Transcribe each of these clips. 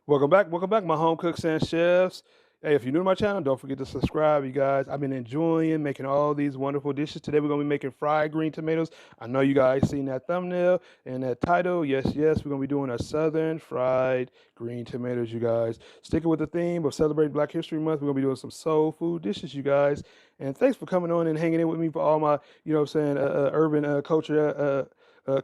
Welcome back, my home cooks and chefs. Hey, if you're new to my channel, don't forget to subscribe, you guys. I've been enjoying making all these wonderful dishes. Today we're gonna be making fried green tomatoes. I know you guys seen that thumbnail and that title. Yes, yes, we're gonna be doing a southern fried green tomatoes, you guys. Sticking with the theme of celebrating Black History Month, we're gonna be doing some soul food dishes, you guys. And thanks for coming on and hanging in with me for all my, urban culture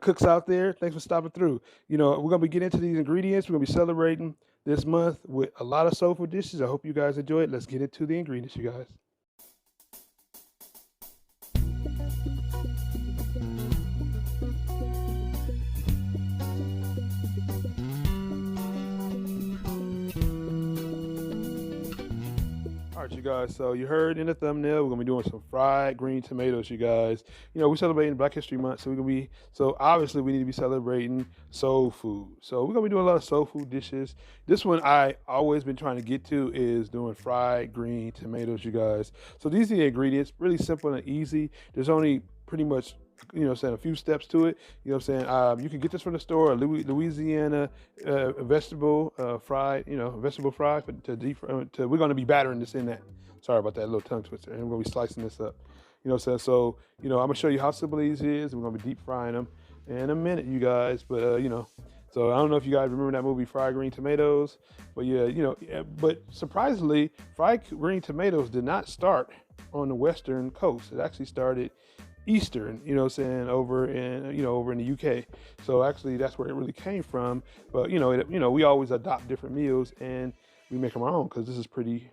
cooks out there. Thanks for stopping through. We're gonna be getting into these ingredients. We're gonna be celebrating this month with a lot of soulful dishes. I hope you guys enjoy it. Let's get into the ingredients, you guys. All right, you guys. So you heard in the thumbnail, we're gonna be doing some fried green tomatoes, you guys. We're celebrating Black History Month, so we're gonna be obviously we need to be celebrating soul food. So we're gonna be doing a lot of soul food dishes. This one I always been trying to get to is doing fried green tomatoes, you guys. So these are the ingredients, really simple and easy. There's only pretty much a few steps to it. You can get this from the store, Louisiana vegetable fried, vegetable fry to deep. We're going to be battering this in that. Sorry about that little tongue twister. And we're going to be slicing this up. So I'm going to show you how simple these is. We're going to be deep frying them in a minute, you guys. But so I don't know if you guys remember that movie Fried Green Tomatoes, but but surprisingly, fried green tomatoes did not start on the western coast. It actually started Eastern, over in the UK. So actually, that's where it really came from. But we always adopt different meals and we make them our own because this is pretty,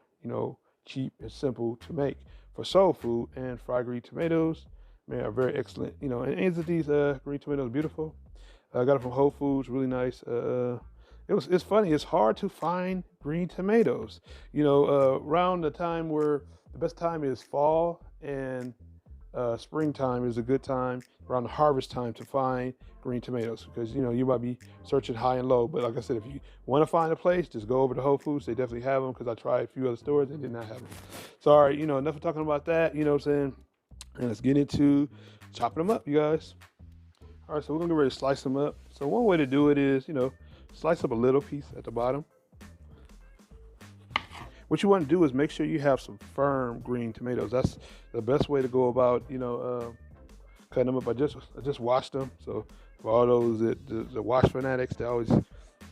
cheap and simple to make for soul food. And fried green tomatoes, man, are very excellent. And isn't these green tomatoes beautiful? I got it from Whole Foods, really nice. It's funny. It's hard to find green tomatoes. Around the time where the best time is fall and springtime is a good time around the harvest time to find green tomatoes because you might be searching high and low. But like I said, if you want to find a place, just go over to Whole Foods. They definitely have them because I tried a few other stores, they did not have them. So all right, enough of talking about that. And let's get into chopping them up, you guys. All right, so we're gonna get ready to slice them up. So one way to do it is slice up a little piece at the bottom. What you want to do is make sure you have some firm green tomatoes. That's the best way to go about, cutting them up. I just washed them. So for all those the wash fanatics, they're always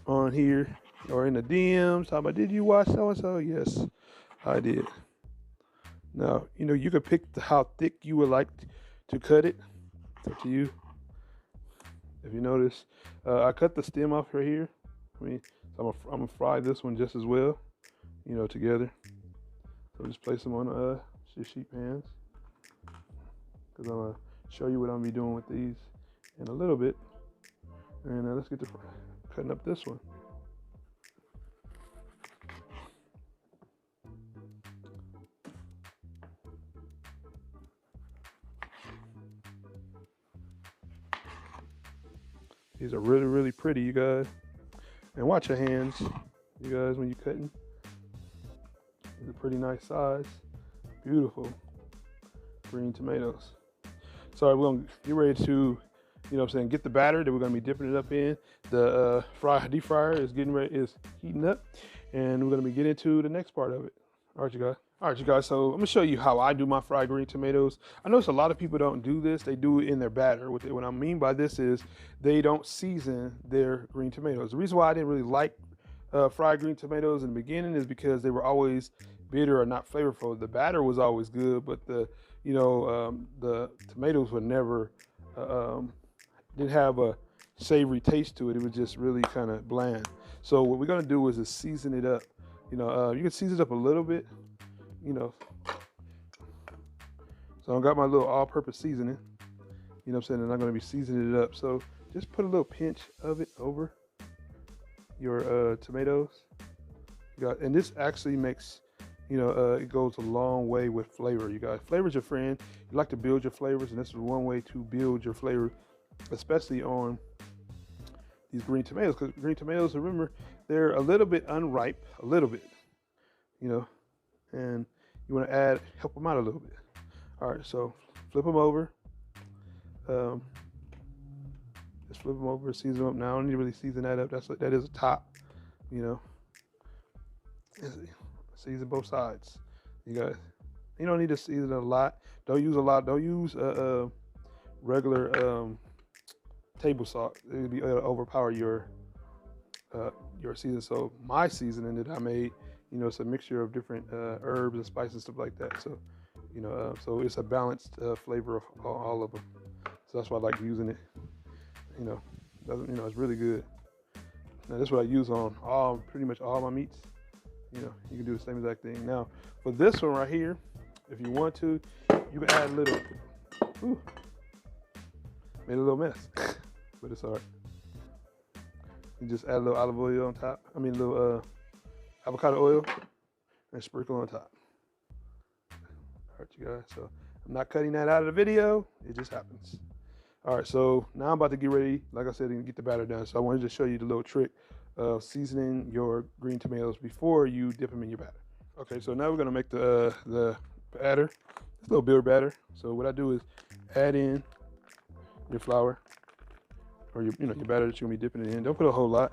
on here or in the DMs talking about, did you wash so and so? Yes, I did. Now you can pick how thick you would like to cut it. It's up to you. If you notice, I cut the stem off right here. So I'm gonna fry this one just as well. Together. So just place them on sheet pans because I'm gonna show you what I'm gonna be doing with these in a little bit. And let's get to cutting up this one. These are really, really pretty, you guys. And watch your hands, you guys, when you're cutting. It's a pretty nice size. Beautiful green tomatoes. So we're gonna get ready to, get the batter that we're gonna be dipping it up in. The deep fryer is heating up, and we're gonna be getting into the next part of it. All right, you guys. All right, you guys. So I'm gonna show you how I do my fried green tomatoes. I notice a lot of people don't do this. They do it in their batter. What I mean by this is they don't season their green tomatoes. The reason why I didn't really like fried green tomatoes in the beginning is because they were always bitter or not flavorful. The batter was always good, but the tomatoes were never didn't have a savory taste to it. It was just really kind of bland. So what we're gonna do is season it up. You can season it up a little bit. So I got my little all-purpose seasoning. And I'm gonna be seasoning it up. So just put a little pinch of it over your tomatoes. And this actually makes it goes a long way with flavor, you guys. Flavor's your friend. You like to build your flavors, and this is one way to build your flavor, especially on these green tomatoes. Because green tomatoes, remember, they're a little bit unripe, a little bit, and you want to help them out a little bit. All right, so flip them over. Just flip them over, season them up. Now I don't need to really season that up. That is a top, Season both sides. You guys, you don't need to season a lot. Don't use a lot. Don't use regular table salt. It'll be overpower your season. So my seasoning that I made, it's a mixture of different herbs and spices and stuff like that. So so it's a balanced flavor of all of them. So that's why I like using it. It's really good. Now that's what I use on pretty much all my meats. You can do the same exact thing. Now for this one right here, if you want to, you can add a little. Ooh, made a little mess, but it's alright. You just add a little olive oil on top. A little avocado oil, and sprinkle on top. Alright, you guys. So I'm not cutting that out of the video. It just happens. Alright, so now I'm about to get ready, like I said, to get the batter done. So I wanted to show you the little trick of seasoning your green tomatoes before you dip them in your batter. Okay, so now we're gonna make the batter. It's a little bigger batter. So what I do is add in your flour or your batter that you're gonna be dipping it in. Don't put a whole lot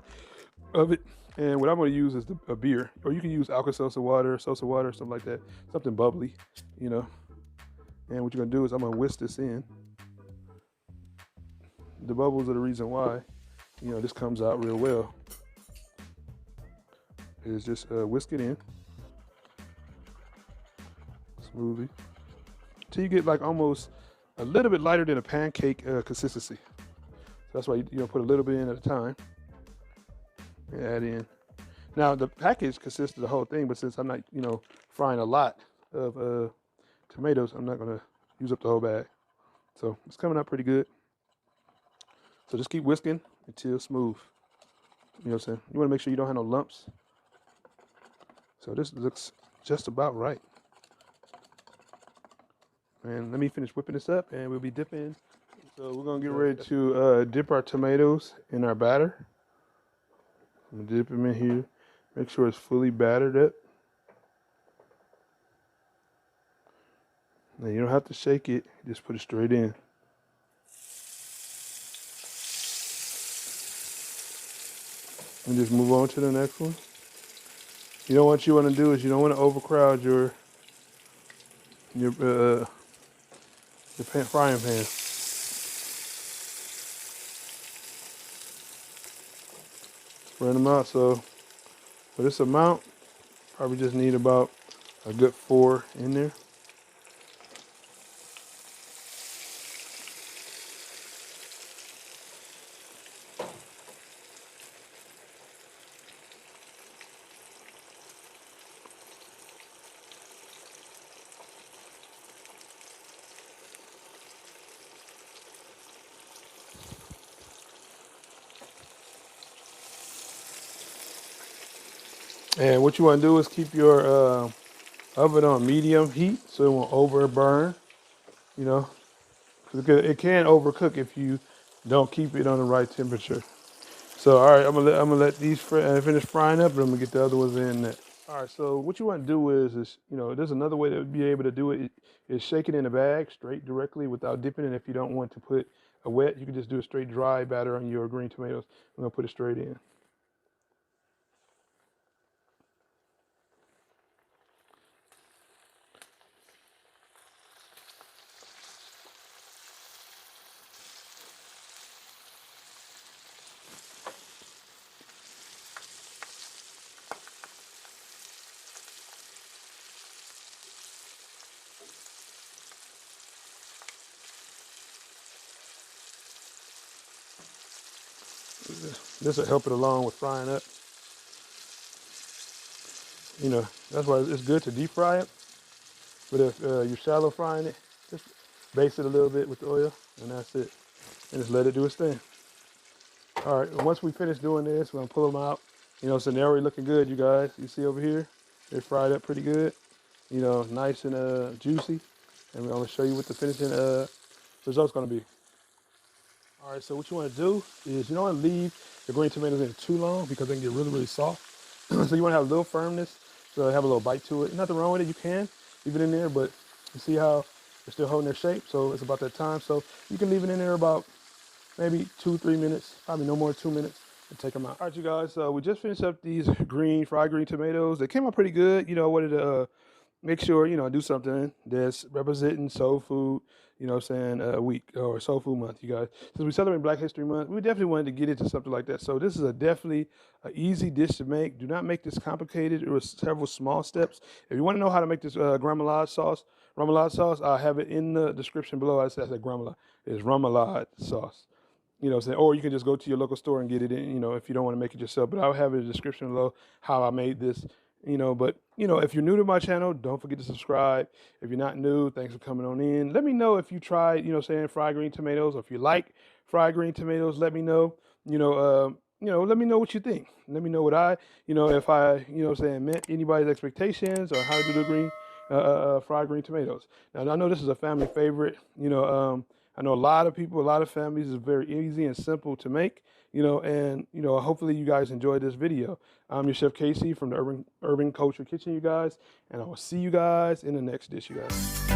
of it. And what I'm gonna use is a beer, or you can use Alka-Seltzer water, something like that, something bubbly, And what you're gonna do is I'm gonna whisk this in. The bubbles are the reason why, this comes out real well. Is just whisk it in smoothly till you get like almost a little bit lighter than a pancake consistency. So that's why you put a little bit in at a time and add in. Now the package consists of the whole thing, but since I'm not frying a lot of tomatoes, I'm not gonna use up the whole bag. So it's coming out pretty good. So just keep whisking until smooth. You know what I'm saying? You want to make sure you don't have no lumps. So this looks just about right. And let me finish whipping this up and we'll be dipping. So we're going to get ready to dip our tomatoes in our batter. I'm going to dip them in here. Make sure it's fully battered up. Now you don't have to shake it. Just put it straight in. And just move on to the next one. What you want to do is you don't want to overcrowd your frying pan. Spread them out. So for this amount, probably just need about a good 4 in there. And what you want to do is keep your oven on medium heat so it won't over burn. It can overcook if you don't keep it on the right temperature. So all right, I'm gonna let these finish frying up, and I'm gonna get the other ones in next. All right, so what you want to do is there's another way to be able to do it is shake it in a bag straight directly without dipping it. If you don't want to put a wet, you can just do a straight dry batter on your green tomatoes. I'm gonna put it straight in. This will help it along with frying up. That's why it's good to deep fry it. But if you're shallow frying it, just baste it a little bit with the oil, and that's it. And just let it do its thing. All right, once we finish doing this, we're gonna pull them out. So they're already looking good, you guys. You see over here, they're fried up pretty good. Nice and juicy. And we're gonna show you what the finishing result's gonna be. All right, so what you want to do is you don't want to leave the green tomatoes in too long because they can get really, really soft. So you want to have a little firmness, so they have a little bite to it. Nothing wrong with it. You can leave it in there, but you see how they're still holding their shape. So it's about that time. So you can leave it in there about maybe 2-3 minutes, probably no more than 2 minutes. and take them out. All right, you guys, we just finished up these fried green tomatoes. They came out pretty good. I wanted to make sure, do something that's representing soul food, week or soul food month, you guys. Since we celebrate Black History Month, we definitely wanted to get into something like that. So this is definitely an easy dish to make. Do not make this complicated. It was several small steps. If you want to know how to make this remoulade sauce, I'll have it in the description below. I said remoulade. It's remoulade sauce. Or you can just go to your local store and get it in, if you don't want to make it yourself. But I'll have it in the description below how I made this, But, if you're new to my channel, don't forget to subscribe. If you're not new, thanks for coming on in. Let me know if you tried, fried green tomatoes, or if you like fried green tomatoes, let me know. Let me know what you think. Let me know what if I, met anybody's expectations or how to do the fried green tomatoes. Now, I know this is a family favorite, I know a lot of people, a lot of families, is very easy and simple to make, and, hopefully you guys enjoyed this video. I'm your Chef Casey from the Urban Culture Kitchen, you guys, and I will see you guys in the next dish, you guys.